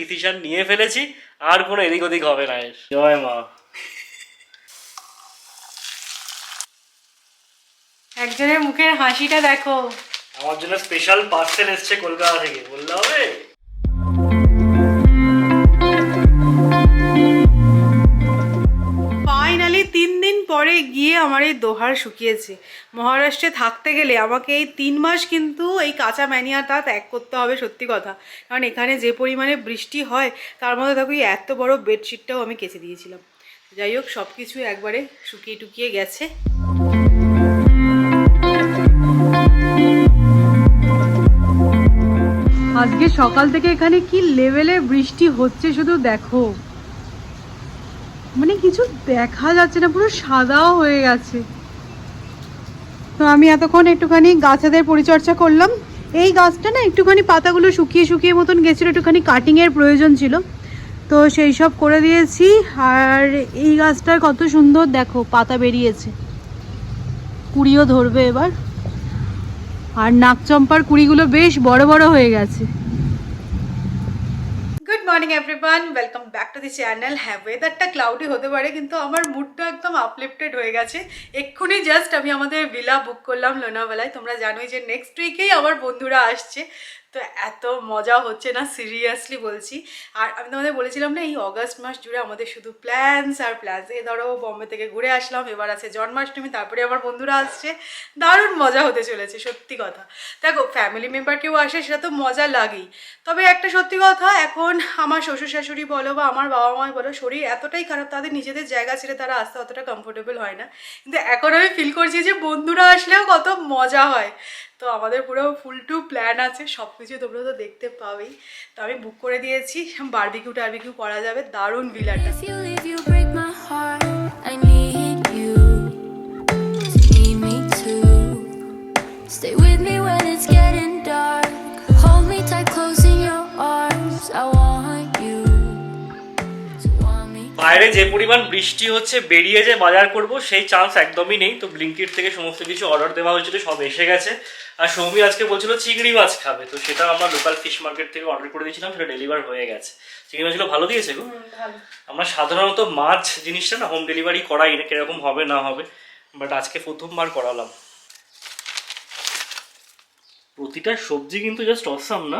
Decision নিয়ে ফেলেছি, আর কোনো এদিক ওদিক হবে না। জয় মা। একজনের মুখের হাসিটা দেখো। আমার জন্য স্পেশাল পার্সেল এসছে কলকাতা থেকে, বললে হবে? ফাইনালি 3 দিন পরে গিয়ে আমার এই দোহার শুকিয়েছে। মহারাষ্ট্রে থাকতে গেলে আমাকে এই 3 মাস কিন্তু এই কাঁচা ম্যানিয়াটা ত্যাগ করতে হবে, সত্যি কথা। কারণ এখানে যে পরিমাণে বৃষ্টি হয় তার মধ্যে দেখো এই এত বড় বেডশিটটাও আমি কেচে দিয়েছিলাম। যাই হোক, সব কিছু একবারে শুকিয়ে টুকিয়ে গেছে। আজকে সকাল থেকে এখানে কি লেভেলে বৃষ্টি হচ্ছে শুধু দেখো, মানে কিছু দেখা যাচ্ছে না, পুরো সাদাও হয়ে গেছে। তো আমি এতক্ষণ একটুখানি গাছেদের পরিচর্যা করলাম। এই গাছটা না একটুখানি পাতাগুলো শুকিয়ে শুকিয়ে মতন গেছিলো, একটুখানি কাটিংয়ের প্রয়োজন ছিল, তো সেই সব করে দিয়েছি। আর এই গাছটার কত সুন্দর দেখো পাতা বেরিয়েছে, কুড়িও ধরবে এবার। আর নাকচম্পার কুড়িগুলো বেশ বড় বড় হয়ে গেছে। Good morning everyone, welcome back to the channel. হ্যাঁ, ওয়েদারটা ক্লাউডি হতে পারে কিন্তু আমার মুডটা একদম আপলিফটেড হয়ে গেছে। এক্ষুনি জাস্ট আমি আমাদের ভিলা বুক করলাম লোনাওয়ালায়। তোমরা জানোই যে নেক্সট উইকেই আমার বন্ধুরা আসছে, তো এত মজা হচ্ছে না, সিরিয়াসলি বলছি। আর আমি তোমাদের বলেছিলাম না, এই অগাস্ট মাস জুড়ে আমাদের শুধু প্ল্যান্স আর প্ল্যান্স। এই ধরো বম্বে থেকে ঘুরে আসলাম, এবার আছে জন্মাষ্টমী, তারপরে আমার বন্ধুরা আসছে, দারুণ মজা হতে চলেছে সত্যি কথা। দেখো, ফ্যামিলি মেম্বার কেউ আসে সেটা তো মজা লাগেই, তবে একটা সত্যি কথা, এখন আমার শ্বশুর শাশুড়ি বলো বা আমার বাবা মাই বলো, শরীর এতটাই খারাপ, তাদের নিজেদের জায়গা ছেড়ে তারা আসতে অতটা কমফোর্টেবল হয় না। কিন্তু এখন আমি ফিল করছি যে বন্ধুরা আসলেও কত মজা হয়। তো আমাদের পুরো ফুল টু প্ল্যান আছে, সব কিছু তোমরা তো দেখতে পাবেই। তো আমি বুক করে দিয়েছি, বারবিকিউ টারবিকিউ করা যাবে, দারুণ ভিলাটা। Stay with me when it's getting dark. Hold me tight close in your arms. I want you to want me. বাইরে যে পরিমাণ বৃষ্টি হচ্ছে, বেরিয়ে যে বাজার করব সেই চান্স একদমই নেই। তো ব্লিঙ্কিট থেকে সমস্ত কিছু অর্ডার দেওয়া হয়েছিল, সব এসে গেছে। আর সৌমি আজকে বলছিল চিংড়ি মাছ খাবে, তো সেটা আমরা লোকাল ফিশ মার্কেট থেকে অর্ডার করে দিয়েছিলাম, সেটা ডেলিভার হয়ে গেছে। চিংড়ি মাছগুলো ভালো দিয়েছে গো। আমরা সাধারণত মাছ জিনিসটা না হোম ডেলিভারি করাই না, কিরকম হবে না হবে, বাট আজকে প্রথমবার করালাম। প্রতিটা সবজি কিন্তু জাস্ট অসাম না,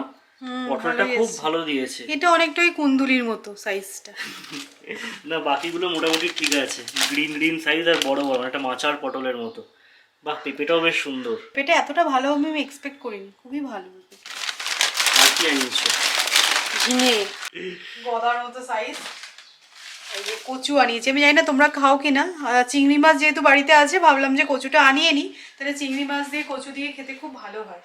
পটলটা খুব ভালো দিয়েছে। এটা অনেকটাই কুন্দুলির মতো সাইজটা। না, বাকিগুলো মোটামুটি ঠিক আছে, গ্রিন গ্রিন সাইজ আর বড় বড়, একটা মাচার পটলের মতো। বাহ, পেঁপেটাও বেশ সুন্দর। পেঁপেটা এতটা ভালো আমি এক্সপেক্ট করিনি, খুবই ভালো। আর কি আনিয়েছো? ঝিঙে গদার মতো সাইজ। এই যে কচু আনিয়েছি, আমি জানি না তোমরা খাও কিনা। চিংড়ি মাছ যেহেতু বাড়িতে আছে, ভাবলাম যে কচুটা আনিয়ে নি, তাহলে চিংড়ি মাছ দিয়ে কচু দিয়ে খেতে খুব ভালো হয়।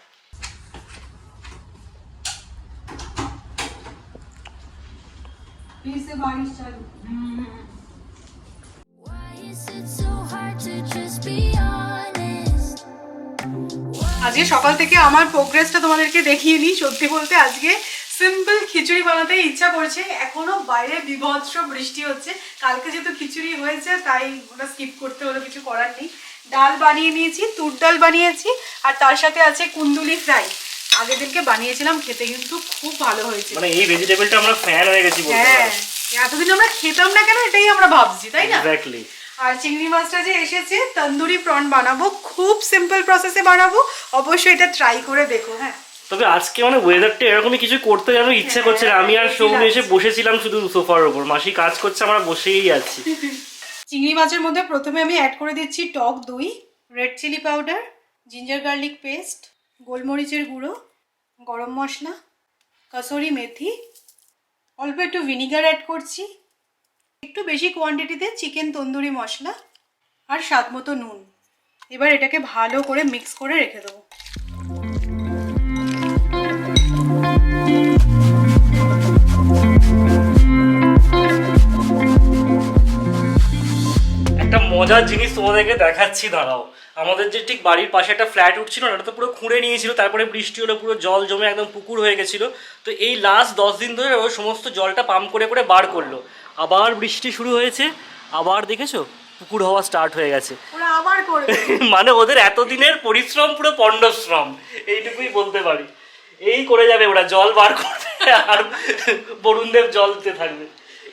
আজকে সকাল থেকে আমার প্রোগ্রেসটা তোমাদেরকে দেখিয়ে নিই। সত্যি বলতে আজকে সিম্পল খিচুড়ি বানাতে ইচ্ছা করছে, এখনো বাইরে বিভৎস বৃষ্টি হচ্ছে। কালকে যেহেতু খিচুড়ি হয়েছে তাই ওটা স্কিপ করতে হলো, কিছু করার নেই। ডাল বানিয়ে নিয়েছি, তুর ডাল বানিয়েছি, আর তার সাথে আছে কুন্দুলি ফ্রাই। আগের দিনকে বানিয়েছিলাম, খেতে কিন্তু খুব ভালো হয়েছে। মানে এই ভেজিটেবলটা আমরা ফ্যান হয়ে গেছি বলতে পারি। হ্যাঁ, এতদিন আমরা খেতাম না কেন, এটাই আমরা ভাবছি, তাই না? এক্স্যাক্টলি। আর চিংড়ি মাছটা যে এসেছে, তন্দুরি প্রন বানাবো, খুব সিম্পল প্রসেসে বানাবো, অবশ্যই এটা ট্রাই করে দেখো। হ্যাঁ, তবে আজকে মানে ওয়েদারটা এরকমই কিছু করতে যেন ইচ্ছা করছে। আমি আর সৌমি এসে বসেছিলাম শুধু সোফার উপর, মাসি কাজ করছে, আমরা বসেই আছি। চিংড়ি মাছের মধ্যে প্রথমে আমি অ্যাড করে দিচ্ছি টক দই, red chilli powder, ginger garlic paste, গোলমরিচের গুঁড়ো, গরম মশলা, কসুরি মেথি, অল্প একটু ভিনিগার অ্যাড করছি, একটু বেশি কোয়ান্টিটিতে চিকেন তন্দুরি মশলা, আর স্বাদ মতো নুন। এবার এটাকে ভালো করে মিক্স করে রেখে দেবো। একটা মজার জিনিস তোমাদেরকে দেখাচ্ছি, দাঁড়াও। আমাদের যে ঠিক বাড়ির পাশে একটা ফ্ল্যাট উঠছিল না, ওটা তো পুরো খুঁড়ে নিয়েছিল, তারপরে বৃষ্টি হলো, পুরো জল জমে একদম পুকুর হয়ে গেছিলো। তো এই লাস্ট 10 দিন ধরে ও সমস্ত জলটা পাম্প করে করে বার করলো। আবার বৃষ্টি শুরু হয়েছে, আবার দেখেছো পুকুর হওয়া স্টার্ট হয়ে গেছে। মানে ওদের এতদিনের পরিশ্রম পুরো পণ্ডশ্রম, এইটুকুই বলতে পারি। এই করে যাবে ওরা, জল বার করবে আর বরুণদেব জল দিতে থাকবে,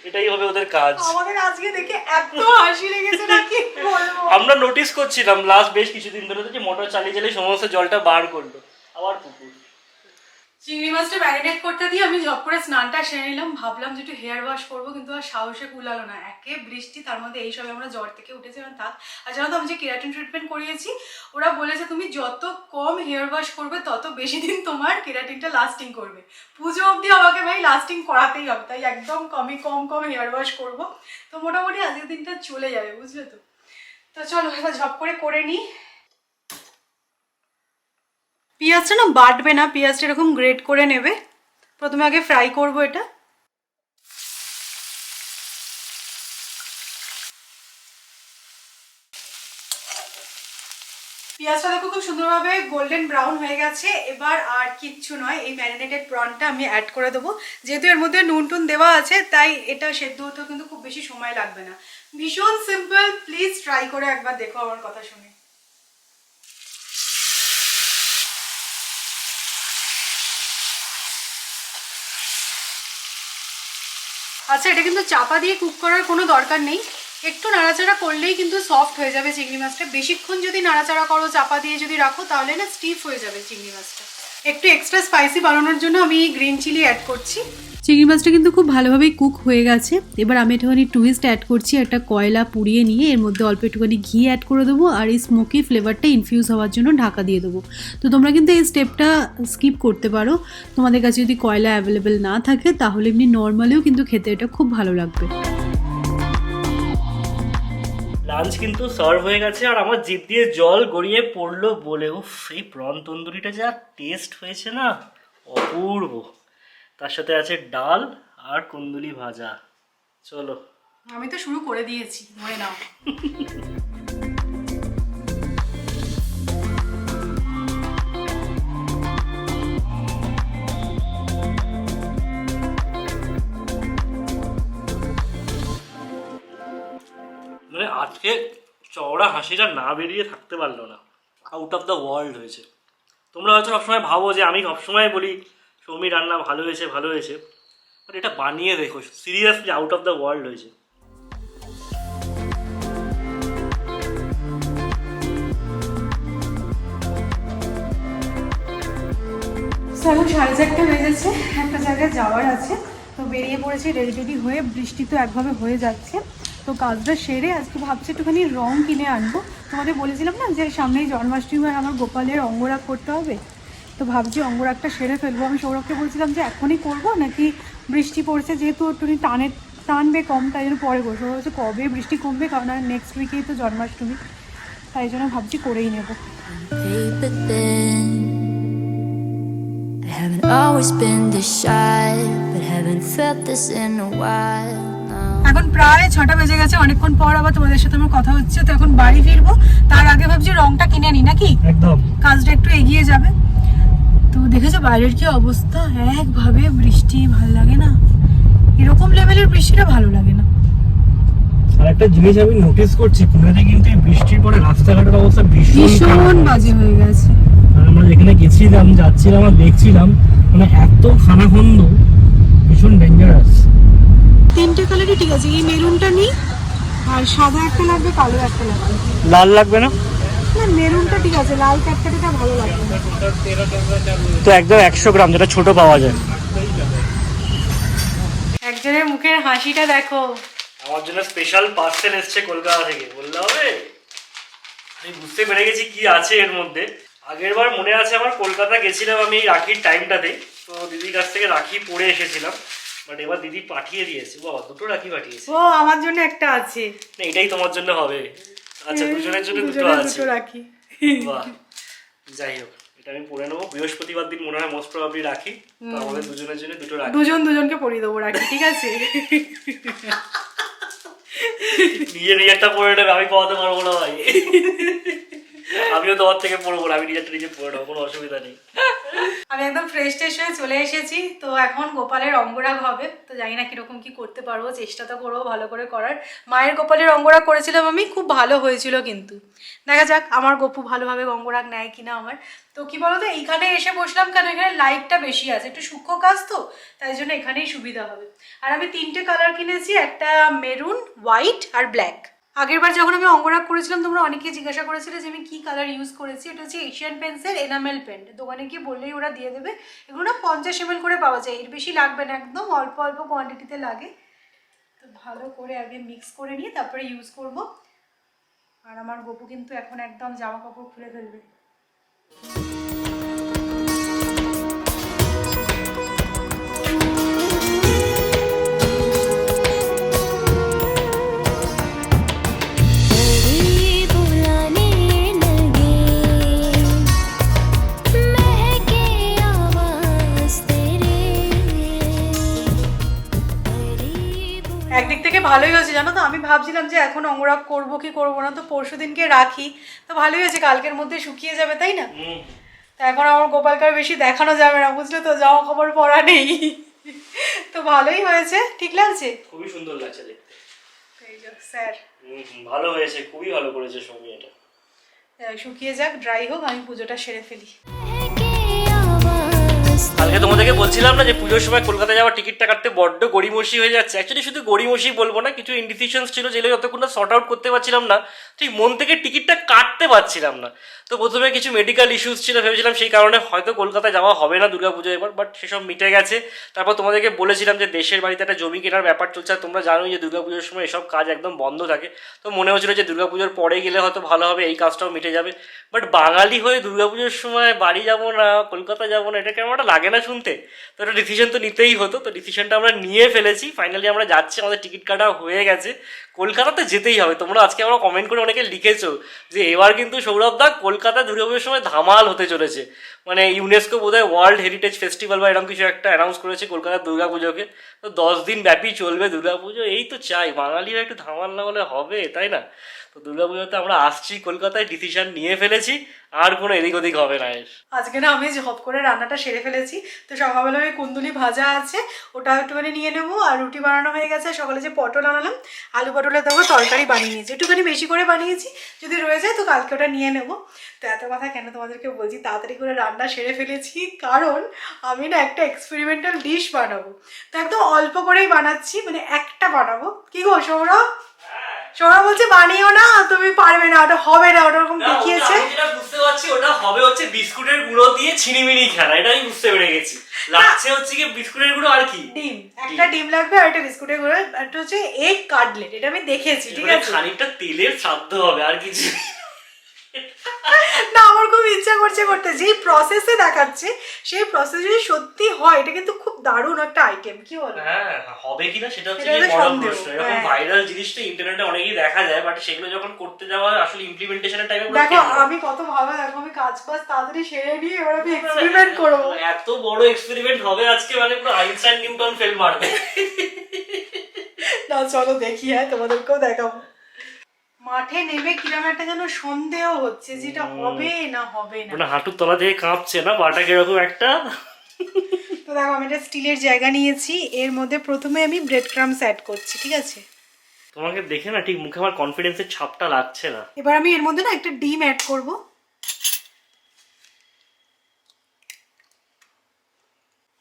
এটাই হবে ওদের কাজ। আমাদের আজকে দেখে এত হাসি লেগেছে না কি বলবো। আমরা নোটিস করছিলাম লাস্ট বেশ কিছুদিন ধরে যে মোটর চালিয়ে চালিয়ে সমস্ত জলটা বার করলো, আবার পুকুর। চিংড়ি মাছটা ম্যারিনেট করতে দিয়ে আমি জব করে স্নানটা সেরে নিলাম, ভাবলাম যে একটু হেয়ার ওয়াশ করবো, কিন্তু আর সাহসে কুলালো না। একে বৃষ্টি, তার মধ্যে এই সবে আমরা জ্বর থেকে উঠেছি, মানে থাক। আর জানো তো আমি যে কেরাটিন ট্রিটমেন্ট করিয়েছি, ওরা বলেছে তুমি যত কম হেয়ার ওয়াশ করবে তত বেশি দিন তোমার কেরাটিনটা লাস্টিং করবে। পুজো অবধি আমাকে ভাই লাস্টিং করাতেই হবে, তাই একদম কম হেয়ার ওয়াশ করবো। তো মোটামুটি আজকের দিনটা চলে যাবে, বুঝলে তো। তো চলো এবার ঝপ করে নিই। পেঁয়াজটা না বাটবে না, পেঁয়াজটা এরকম গ্রেট করে নেবে। প্রথমে আগে ফ্রাই করব এটা। পেঁয়াজটা দেখো খুব সুন্দরভাবে গোল্ডেন ব্রাউন হয়ে গেছে। এবার আর কিচ্ছু নয়, এই ম্যারিনেটেড প্রনটা আমি অ্যাড করে দেবো। যেহেতু এর মধ্যে নুন টুন দেওয়া আছে, তাই এটা সেদ্ধ হতেও কিন্তু খুব বেশি সময় লাগবে না। ভীষণ সিম্পল, প্লিজ ট্রাই করে একবার দেখো আমার কথা শুনে। আচ্ছা, এটা কিন্তু চাপা দিয়ে কুক করার কোনো দরকার নেই, একটু নাড়াচাড়া করলেই কিন্তু সফট হয়ে যাবে চিংড়ি মাছটা। বেশিক্ষণ যদি নাড়াচাড়া করো, চাপা দিয়ে যদি রাখো, তাহলে না স্টিফ হয়ে যাবে চিংড়ি মাছটা। একটু এক্সট্রা স্পাইসি বানানোর জন্য আমি গ্রিন চিলি অ্যাড করছি। চিংড়ি মাছটা কিন্তু খুব ভালোভাবেই কুক হয়ে গেছে। এবার আমি একটুখানি টুইস্ট অ্যাড করছি, একটা কয়লা পুড়িয়ে নিয়ে এর মধ্যে অল্প একটুখানি ঘি অ্যাড করে দেবো, আর এই স্মোকি ফ্লেভারটা ইনফিউজ হওয়ার জন্য ঢাকা দিয়ে দেবো। তো তোমরা কিন্তু এই স্টেপটা স্কিপ করতে পারো, তোমাদের কাছে যদি কয়লা অ্যাভেলেবেল না থাকে, তাহলে এমনি নর্মালিও কিন্তু খেতে এটা খুব ভালো লাগবে। লাঞ্চ কিন্তু সার্ভ হয়ে গেছে, আর আমার জিভ দিয়ে জল গড়িয়ে পড়লো বলে, উফ, এই প্রন তন্দুরিটা যা টেস্ট হয়েছে না, অপূর্ব। তার সাথে আছে ডাল আর কুন্দুলি ভাজা। চলো, আমি তো শুরু করে দিয়েছি, ধরে নাও। মানে আজকে চওড়া হাসিটা না বেরিয়ে থাকতে পারলো না, আউট অফ দ্য ওয়ার্ল্ড হয়েছে। তোমরা হয়তো সবসময় ভাবো যে আমি সবসময় বলি সৌমি রান্না ভালো হয়েছে ভালো হয়েছে, বাট এটা বানিয়ে দেখো, seriously out of the world হয়েছে। এখন 4:30 বেজেছে, একটা জায়গায় যাওয়ার আছে, তো বেরিয়ে পড়েছি রেডি হয়ে। বৃষ্টি তো একভাবে হয়ে যাচ্ছে, তো কাজটা সেরে আজকে ভাবছি একটুখানি রং কিনে আনবো। তোমাদের বলেছিলাম না যে সামনেই জন্মাষ্টমী আর আমার গোপালের অঙ্গরাগ করতে হবে, তো ভাবছি অঙ্গরাগটা সেরে ফেলবো। আমি সৌরভকে বলছিলাম যে এখনই করবো নাকি বৃষ্টি পড়ছে, যেহেতু একটুখানি টানবে কম, তাই জন্য পরে করবো। হচ্ছে কবে বৃষ্টি কমবে, কারণ আর নেক্সট উইকেই তো জন্মাষ্টমী, তাই জন্য ভাবছি করেই নেবো। I haven't always been this shy, but haven't felt this in a while now. এখন প্রায় 6টা বেজে গেছে, অনেকক্ষণ পর আবার তোমাদের সাথে আমার কথা হচ্ছে। তো এখন বাড়ি ফিরবো, তার আগে ভাবছি রংটা কিনে নি, নাকি একদম কাজটা একটু এগিয়ে যাবে। তো দেখেছো বাইরের কি অবস্থা, একভাবে বৃষ্টি, ভালো লাগে না, এরকম লেভেলের বৃষ্টিটা ভালো লাগে না। আর একটা জিনিস আমি নোটিস করছি, পুনেতে কিন্তু বৃষ্টির পরে রাস্তাঘাটের অবস্থা ভীষণ বাজে হয়ে গেছে। আমরা যেখানে গেছিলাম, যাচ্ছিলাম আর দেখছিলাম, মানে এত খানাখন্দ, ভীষণ ডেঞ্জারাস। 3টে কালারই ঠিক আছে, এই মেরুনটা নেই, আর সাদা একটা লাগবে, কালো একটা লাগবে। লাল লাগবে না? না, মেরুনটা ঠিক আছে, লাল ক্যাটকাটিটা ভালো লাগবে না। তো একদম 100 গ্রাম, যেটা ছোট পাওয়া যায়। একজনের মুখের হাসিটা দেখো। আমার জন্য স্পেশাল পার্সেল এসছে কলকাতা থেকে, বললে হবে? আমি বুঝতে পেরে গেছি কি আছে এর মধ্যে। আগের বার মনে আছে আমার কলকাতা গেছিলাম আমি এই রাখির টাইমটাতে, তো দিদির কাছ থেকে রাখি পরে এসেছিলাম, বাট এবার দিদি পাঠিয়ে দিয়েছে। বাবা, 2টো রাখি পাঠিয়েছে। ও, আমার জন্য একটা আছে। না, এটাই তোমার জন্য হবে। আচ্ছা, দুজনের জন্য 2টো আছে। 2 রাখি। বাহ, যাই হোক, এটা আমি পরে নেবো। বৃহস্পতিবার দিন মনে হয় মোস্ট প্রবাবলি রাখি, তো আমাদের দুজনের জন্য 2টো রাখি। দুজনকে পরিয়ে দেবো রাখি, ঠিক আছে? নিজের একটা পরে নেবে, আমি পাওয়াতে পারবো না ভাই। আমিও তোমার থেকে পড়বো না, আমি নিজেরটা নিজে পড়ে নেবো, কোনো অসুবিধা নেই। আমি একদম ফ্রেশ ট্রেশ হয়ে চলে এসেছি। তো এখন গোপালের অঙ্গরাগ হবে, তো জানি না কিরকম কি করতে পারবো, চেষ্টা তো করবো ভালো করে করার। মায়ের গোপালের অঙ্গরাগ করেছিলাম আমি, খুব ভালো হয়েছিল, কিন্তু দেখা যাক আমার গপু ভালোভাবে অঙ্গরাগ নেয় কিনা আমার। তো কি বলতো, এইখানে এসে বসলাম কেন, এখানে লাইটটা বেশি আছে, একটু সূক্ষ্ম কাজ তো, তাই জন্য এখানেই সুবিধা হবে। আর আমি 3টে কালার কিনেছি, একটা মেরুন, হোয়াইট আর ব্ল্যাক। আগেরবার যখন আমি অঙ্গরাগ করেছিলাম তোমরা অনেকেই জিজ্ঞাসা করেছিলে যে আমি কী কালার ইউজ করেছি। এটা হচ্ছে এশিয়ান পেন্টসের এনামেল পেন্ট, দোকানে গিয়ে বললেই ওরা দিয়ে দেবে। এগুলো না 50 ml করে পাওয়া যায়, এর বেশি লাগবে না, একদম অল্প অল্প কোয়ান্টিটিতে লাগে। তো ভালো করে আগে মিক্স করে নিয়ে তারপরে ইউজ করব। আর আমার গপু কিন্তু এখন একদম জামা কাপড় খুলে ফেলবে। একদিক থেকে ভালোই হয়েছে জানো তো, আমি ভাবছিলাম যে এখন অঙ্গরাগ করবো কি করবো না, তো পরশু দিনকে রাখি, তো ভালোই হয়েছে, কালকের মধ্যে শুকিয়ে যাবে, তাই না? তা এখন আমার গোপালকে আর বেশি দেখানো যাবে না, বুঝলে তো, জামা কাপড় পরা নেই। তো ভালোই হয়েছে, ঠিক লাগছে, খুবই সুন্দর লাগছে দেখতে। এই যে স্যার, ভালো হয়েছে, খুবই ভালো করেছে সৌমি এটা। শুকিয়ে যাক, ড্রাই হোক, আমি পুজোটা সেরে ফেলি। কালকে তোমাদেরকে বলছিলাম না যে পুজোর সময় কলকাতা যাওয়ার টিকিটটা কাটতে বড্ড গড়িমসি হয়ে যাচ্ছে। অ্যাকচুয়ালি শুধু গড়িমসি বলবো না, কিছু ইনডিসিশনস ছিল যেগুলো যতক্ষণ না শর্ট আউট করতে পারছিলাম না, ঠিক মন থেকে টিকিটটা কাটতে পারছিলাম না। তো প্রথমে কিছু মেডিকেল ইস্যুস ছিল, ভেবেছিলাম সেই কারণে হয়তো কলকাতায় যাওয়া হবে না দুর্গাপুজো এবার, বাট সেসব মিটে গেছে। তারপর তোমাদেরকে বলেছিলাম যে দেশের বাড়িতে একটা জমি কেনার ব্যাপার চলছে, আর তোমরা জানোই যে দুর্গাপুজোর সময় এসব কাজ একদম বন্ধ থাকে। তো মনে হচ্ছিল যে দুর্গাপুজোর পরে গেলে হয়তো ভালো হবে, এই কাজটাও মিটে যাবে। বাট বাঙালি হয়ে দুর্গাপুজোর সময় বাড়ি যাবো না, কলকাতা যাবো না, এটা কেমন একটা লাগে না শুনতে? তো একটা ডিসিশন তো নিতেই হতো, তো ডিসিশনটা আমরা নিয়ে ফেলেছি। ফাইনালি আমরা যাচ্ছি, আমাদের টিকিট কাটা হয়ে গেছে, কলকাতাতে যেতেই হবে। তোমরা আজকে আমরা কমেন্ট করে অনেকে লিখেছো যে এবার কিন্তু সৌরভ দা কলকাতা দুর্গাপুজোর সময় ধামাল হতে চলেছে, মানে ইউনেস্কো বোধহয় ওয়ার্ল্ড হেরিটেজ ফেস্টিভ্যাল বা এরকম কিছু একটা অ্যানাউন্স করেছে কলকাতার দুর্গাপুজোকে। তো 10 দিন ব্যাপী চলবে দুর্গাপুজো, এই তো চাই বাঙালিরা একটু ধামাল না হলে হবে, তাই না? তো দুর্গাপুজোতে আমরা আসছি কলকাতায়, ডিসিশন নিয়ে ফেলেছি, আর কোনো এদিক ওদিক হবে না। আজকে না আমি ঝপ করে রান্নাটা সেরে ফেলেছি, তো সকালবেলা ওই কুন্দুলি ভাজা আছে, ওটা একটুখানি নিয়ে নেবো, আর রুটি বানানো হয়ে গেছে। সকালে যে পটল আনালাম, আলু পটলের দেবো তরকারি বানিয়ে নিয়েছি, একটুখানি বেশি করে বানিয়েছি, যদি রয়ে যায় তো কালকে ওটা নিয়ে নেবো। তো এত কথা কেন তোমাদেরকে বলছি, তাড়াতাড়ি করে রান্না সেরে ফেলেছি, কারণ আমি না একটা এক্সপেরিমেন্টাল ডিশ বানাবো। তো একদম অল্প করেই বানাচ্ছি, মানে একটা বানাবো। কি গো সৌরভ? সৌরভ বলছে বানিও না, তুমি পারবে না, ওটা হবে না, ওটা ওরকম দেখিয়েছে। যেটা বুঝতে পারছি ওটা হবে হচ্ছে বিস্কুটের গুঁড়ো দিয়ে ছিনিমিনি খেলা, এটা আমি বুঝতে পেরে গেছি। লাগছে হচ্ছে কি বিস্কুটের গুঁড়ো আর কি ডিম, একটা ডিম লাগবে, আর একটা বিস্কুটের গুঁড়ো, একটা হচ্ছে এগ কাটলেট, এটা আমি দেখেছি, ঠিক আছে? খানিকটা তেলের সাধ্য হবে আর কিছু না, আমার খুব ইচ্ছা করছে করতে, যেই প্রসেসে দেখাচ্ছে সেই প্রসেস যদি সত্যি হয়, এটা কিন্তু খুব দারুণ একটা আইটেম, কি বল? হ্যাঁ, হবে কিনা সেটা হচ্ছে বড় প্রশ্ন। এরকম ভাইরাল জিনিসটা ইন্টারনেটে অনেকেই দেখা যায়, বাট সেগুলো যখন করতে যাওয়া আসলে ইমপ্লিমেন্টেশনের টাইমে দেখো আমি কত ভালো, দেখো আমি কাজ বাজ তাড়াতাড়ি সেরে নিয়ে এবার আমি এক্সপেরিমেন্ট করবো। এত বড় এক্সপেরিমেন্ট হবে আজকে, মানে পুরো আইনস্টাইন নিউটন ফেল মারবে। না চলো দেখি, হ্যাঁ তোমাদেরকেও দেখাবো। মাঠে নেমে কিরকম একটা যেন সন্দেহ হচ্ছে, যেটা হবে না হবে না, মানে হাঁটুর তলা থেকে কাঁপছে না বাটা, কিরকম একটা। তো দেখো আমি একটা স্টিলের জায়গা নিয়েছি, এর মধ্যে প্রথমে আমি ব্রেড ক্রামস অ্যাড করছি, ঠিক আছে? তোমাকে দেখে না ঠিক মুখে আমার কনফিডেন্সের ছাপটা লাগছে না। এবার আমি এর মধ্যে না একটা ডিম অ্যাড করব।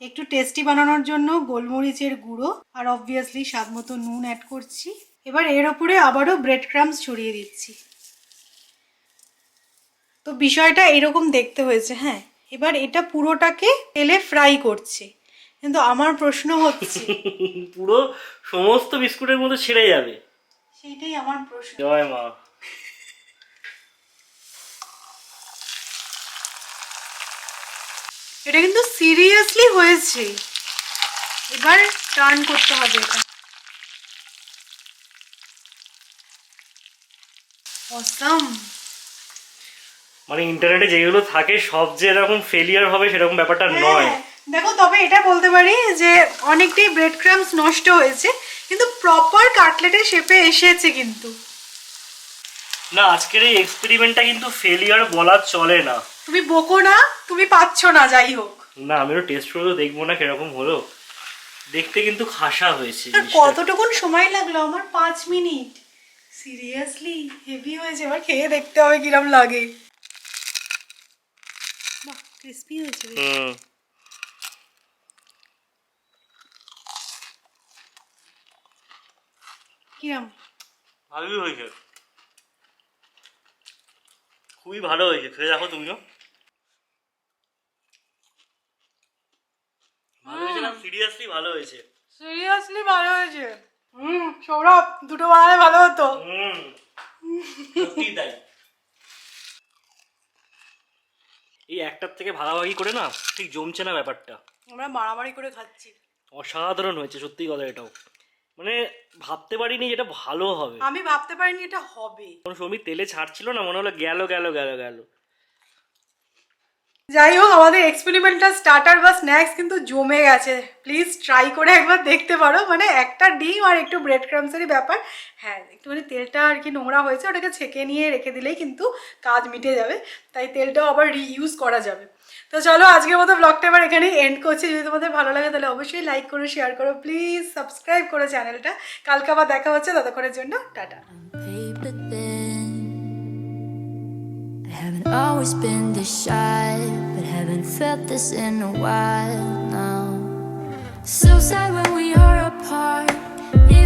একটু টেস্টি বানানোর জন্য গোলমরিচের গুঁড়ো আর অবভিয়াসলি স্বাদ মতো নুন অ্যাড করছি। এবার এর ওপরে আবারও ব্রেড ক্রামস ছড়িয়ে দিচ্ছি। তো বিষয়টা এরকম দেখতে হয়েছে, হ্যাঁ। এবার এটা পুরোটাকে তেলে ফ্রাই করছে, কিন্তু আমার প্রশ্ন হচ্ছে পুরো সমস্ত বিস্কুটের মধ্যে ছেড়ে যাবে, সেইটাই আমার প্রশ্ন। জয় মা। এটা কিন্তু সিরিয়াসলি হয়েছে, এবার টার্ন করতে হবে এটা। অসাম। মানে ইন্টারনেটে যেগুলো থাকে সব যে এরকম ফেলিয়ার হবে সেরকম ব্যাপারটা নয়। দেখো, তবে এটা বলতে পারি যে অনেকটাই ব্রেড ক্রামস নষ্ট হয়েছে, কিন্তু প্রপার কাটলেটের শেপে এসেছে। কিন্তু না আজকের এই এক্সপেরিমেন্টটা কিন্তু ফেলিয়ার বলা চলে না। তুমি বকো না, তুমি পাচ্ছ না, যাই হোক। না আমি ওটা টেস্ট করে দেখবো না কিরকম হলো। দেখতে কিন্তু খাসা হয়েছে। কতটুকুন সময় লাগলো আমার? 5 মিনিট। সিরিয়াসলি হেভি হয়েছে, এবার খেয়ে দেখতে হবে কিরম লাগে। বাহ, ক্রিস্পি হয়েছে। কিরম? ভালোই হয়েছে, খুবই ভালো হয়েছে। খেয়ে দেখো তুমিও। ভালো হয়েছে না? সিরিয়াসলি ভালো হয়েছে। সিরিয়াসলি ভালো হয়েছে। সৌরভ, দুটো বানালে ভালো হতো। সত্যি তাই। এই একটার থেকে ভাগাভাগি করে না ঠিক জমছে না ব্যাপারটা। আমরা মারামারি করে খাচ্ছি। অসাধারণ হয়েছে সত্যি কথা। এটাও মানে ভাবতে পারিনি এটা ভালো হবে। আমি ভাবতে পারিনি এটা হবে। সৌমি তেলে ছাড়ছিল না, মনে হলো গেল গেল গেল গেল। যাই হোক, আমাদের এক্সপেরিমেন্টটা স্টার্টার বা স্ন্যাক্স কিন্তু জমে গেছে। প্লিজ ট্রাই করে একবার দেখতে পারো। মানে একটা ডিম আর একটু ব্রেড ক্রামসেরই ব্যাপার। হ্যাঁ, একটুখানি তেলটা আর কি নোংরা হয়েছে, ওটাকে ছেঁকে নিয়ে রেখে দিলেই কিন্তু কাজ মিটে যাবে। তাই তেলটাও আবার রিইউজ করা যাবে। তো চলো, আজকের মতো ব্লগটা এবার এখানেই এন্ড করছি। যদি তোমাদের ভালো লাগে তাহলে অবশ্যই লাইক করো, শেয়ার করো, প্লিজ সাবস্ক্রাইব করো চ্যানেলটা। কালকে আবার দেখা হচ্ছে, ততক্ষণের জন্য tata. paper thin. I haven't always been this shy, but haven't felt this in a while now. So sad when